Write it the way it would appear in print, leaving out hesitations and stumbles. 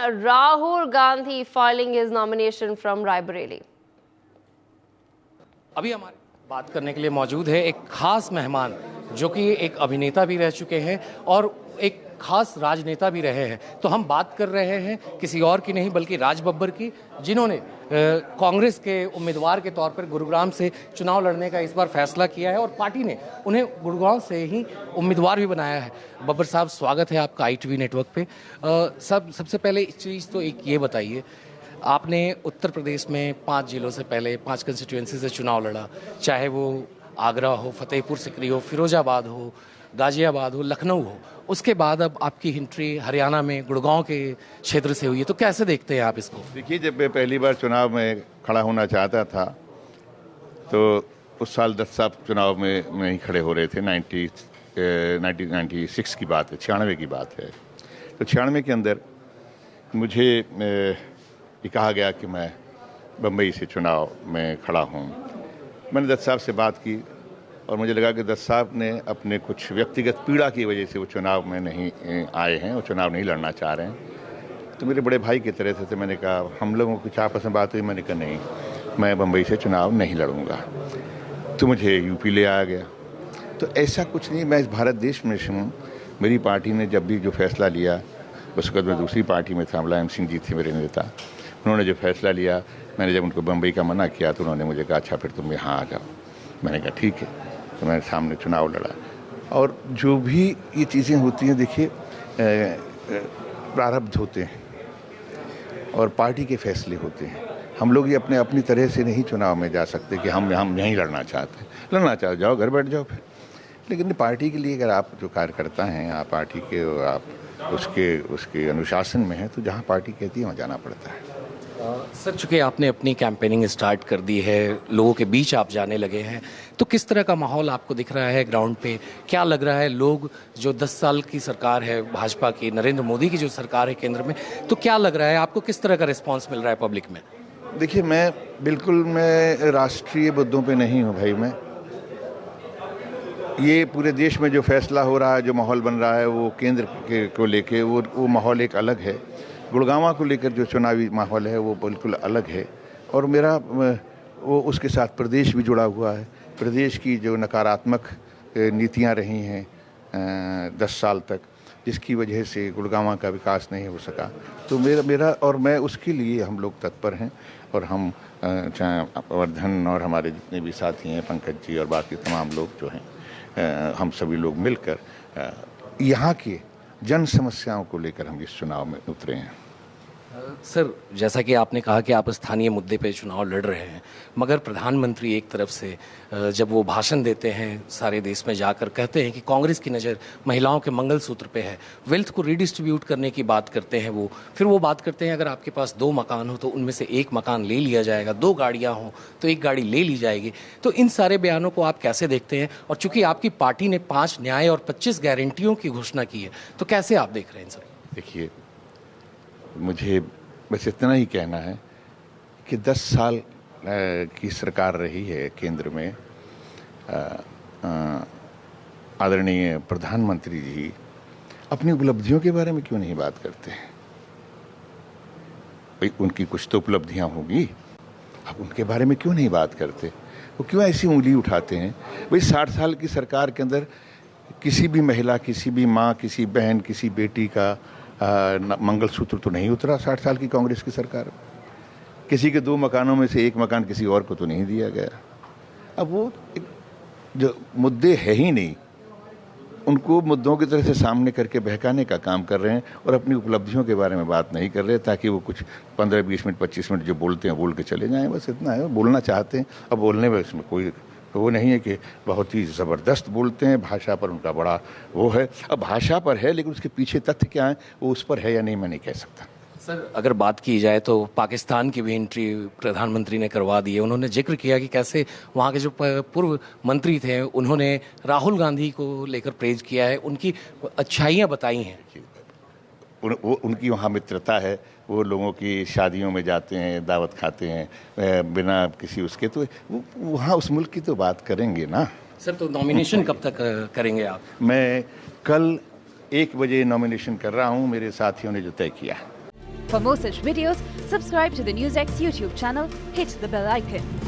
Rahul Gandhi filing his nomination from Raebareli. अभी हमारे बात करने के लिए मौजूद है एक खास मेहमान जो कि एक अभिनेता भी रह चुके हैं और एक खास राजनेता भी रहे हैं। तो हम बात कर रहे हैं किसी और की नहीं बल्कि राज बब्बर की, जिन्होंने कांग्रेस के उम्मीदवार के तौर पर गुरुग्राम से चुनाव लड़ने का इस बार फैसला किया है और पार्टी ने उन्हें गुरुग्राम से ही उम्मीदवार भी बनाया है। बब्बर साहब, स्वागत है आपका ITV नेटवर्क पे। सबसे पहले इस चीज़ तो एक ये बताइए, आपने उत्तर प्रदेश में 5 जिलों से पहले 5 कंस्टिट्यूएंसी से चुनाव लड़ा, चाहे वो आगरा हो, फतेहपुर सिकरी हो, फिरोजाबाद हो, गाजियाबाद हो, लखनऊ हो। उसके बाद अब आपकी एंट्री हरियाणा में गुड़गांव के क्षेत्र से हुई है, तो कैसे देखते हैं आप इसको? देखिए, जब मैं पहली बार चुनाव में खड़ा होना चाहता था तो उस साल 10 साहब चुनाव में नहीं खड़े हो रहे थे। 1996 की बात है, 96 की बात है। तो 96 के अंदर मुझे ये कहा गया कि मैं बम्बई से चुनाव में खड़ा हूँ। मैंने दत्त साहब से बात की और मुझे लगा कि दत्त साहब ने अपने कुछ व्यक्तिगत पीड़ा की वजह से वो चुनाव में नहीं आए हैं, वो चुनाव नहीं लड़ना चाह रहे हैं। तो मेरे बड़े भाई की तरह से मैंने कहा, हम लोगों की आपस में बात हुई, मैंने कहा नहीं, मैं बम्बई से चुनाव नहीं लड़ूंगा। तो मुझे यूपी ले आया गया। तो ऐसा कुछ नहीं, मैं इस भारत देश में हूँ। मेरी पार्टी ने जब भी जो फैसला लिया, उस वक्त मैं दूसरी पार्टी में था, मुलायम सिंह जी थे मेरे नेता। उन्होंने जो फैसला लिया, मैंने जब उनको बम्बई का मना किया तो उन्होंने मुझे कहा अच्छा फिर तुम यहाँ आ जाओ। मैंने कहा ठीक है। तो मैंने सामने चुनाव लड़ा। और जो भी ये चीज़ें होती हैं, देखिए प्रारब्ध होते हैं और पार्टी के फैसले होते हैं। हम लोग ये अपनी तरह से नहीं चुनाव में जा सकते कि हम नहीं लड़ना चाहते। लड़ना चाहो जाओ, घर बैठ जाओ फिर। लेकिन पार्टी के लिए अगर आप जो कार्यकर्ता हैं, आप पार्टी के आप उसके अनुशासन में हैं, तो जहाँ पार्टी कहती है वहाँ जाना पड़ता है। सर, चूँकि आपने अपनी कैंपेनिंग स्टार्ट कर दी है, लोगों के बीच आप जाने लगे हैं, तो किस तरह का माहौल आपको दिख रहा है ग्राउंड पे? क्या लग रहा है, लोग जो 10 साल की सरकार है भाजपा की, नरेंद्र मोदी की जो सरकार है केंद्र में, तो क्या लग रहा है आपको, किस तरह का रिस्पांस मिल रहा है पब्लिक में? देखिए, मैं राष्ट्रीय मुद्दों पे नहीं हूँ भाई। मैं ये पूरे देश में जो फैसला हो रहा है, जो माहौल बन रहा है, वो केंद्र को लेके वो माहौल एक अलग है। गुड़गांव को लेकर जो चुनावी माहौल है वो बिल्कुल अलग है। और मेरा वो उसके साथ प्रदेश भी जुड़ा हुआ है। प्रदेश की जो नकारात्मक नीतियां रही हैं 10 साल तक, जिसकी वजह से गुड़गांव का विकास नहीं हो सका, तो मेरा और मैं उसके लिए हम लोग तत्पर हैं। और हम चाहे वर्धन और हमारे जितने भी साथी हैं, पंकज जी और बाकी तमाम लोग जो हैं, हम सभी लोग मिलकर यहाँ की जन समस्याओं को लेकर हम इस चुनाव में उतरे हैं। सर, जैसा कि आपने कहा कि आप स्थानीय मुद्दे पे चुनाव लड़ रहे हैं, मगर प्रधानमंत्री एक तरफ से जब वो भाषण देते हैं सारे देश में जाकर, कहते हैं कि कांग्रेस की नज़र महिलाओं के मंगलसूत्र पे है, वेल्थ को रीडिस्ट्रीब्यूट करने की बात करते हैं वो। फिर वो बात करते हैं अगर आपके पास 2 मकान हो तो उनमें से 1 मकान ले लिया जाएगा, 2 गाड़ियाँ हों तो 1 गाड़ी ले ली जाएगी। तो इन सारे बयानों को आप कैसे देखते हैं? और चूँकि आपकी पार्टी ने 5 न्याय और 25 गारंटियों की घोषणा की है, तो कैसे आप देख रहे हैं सर? देखिए, मुझे बस इतना ही कहना है कि 10 साल की सरकार रही है केंद्र में। आदरणीय प्रधानमंत्री जी अपनी उपलब्धियों के बारे में क्यों नहीं बात करते हैं? भाई, उनकी कुछ तो उपलब्धियां होंगी, अब उनके बारे में क्यों नहीं बात करते? वो क्यों ऐसी उंगली उठाते हैं? भाई, 60 साल की सरकार के अंदर किसी भी महिला, किसी भी माँ, किसी बहन, किसी बेटी का मंगलसूत्र तो नहीं उतरा 60 साल की कांग्रेस की सरकार। किसी के 2 मकानों में से 1 मकान किसी और को तो नहीं दिया गया। अब वो जो मुद्दे है ही नहीं, उनको मुद्दों की तरह से सामने करके बहकाने का काम कर रहे हैं और अपनी उपलब्धियों के बारे में बात नहीं कर रहे, ताकि वो कुछ 15-20 मिनट 25 मिनट जो बोलते हैं बोल के चले जाएं। बस इतना है, बोलना चाहते हैं। अब बोलने में इसमें कोई वो नहीं है कि बहुत ही ज़बरदस्त बोलते हैं, भाषा पर उनका बड़ा वो है। अब भाषा पर है, लेकिन उसके पीछे तथ्य क्या है वो उस पर है या नहीं, मैं नहीं कह सकता। सर, अगर बात की जाए तो पाकिस्तान की भी एंट्री प्रधानमंत्री ने करवा दी है। उन्होंने जिक्र किया कि कैसे वहाँ के जो पूर्व मंत्री थे उन्होंने राहुल गांधी को लेकर प्रेज किया है, उनकी अच्छाइयाँ बताई हैं। उनकी वहाँ मित्रता है, वो लोगों की शादियों में जाते हैं, दावत खाते हैं बिना किसी उसके, तो वहाँ उस मुल्क की तो बात करेंगे ना। सर, तो नॉमिनेशन कब तक करेंगे आप? मैं कल 1 बजे नॉमिनेशन कर रहा हूँ, मेरे साथियों ने जो तय किया। For more such videos, subscribe to the NewsX YouTube channel, hit the bell icon.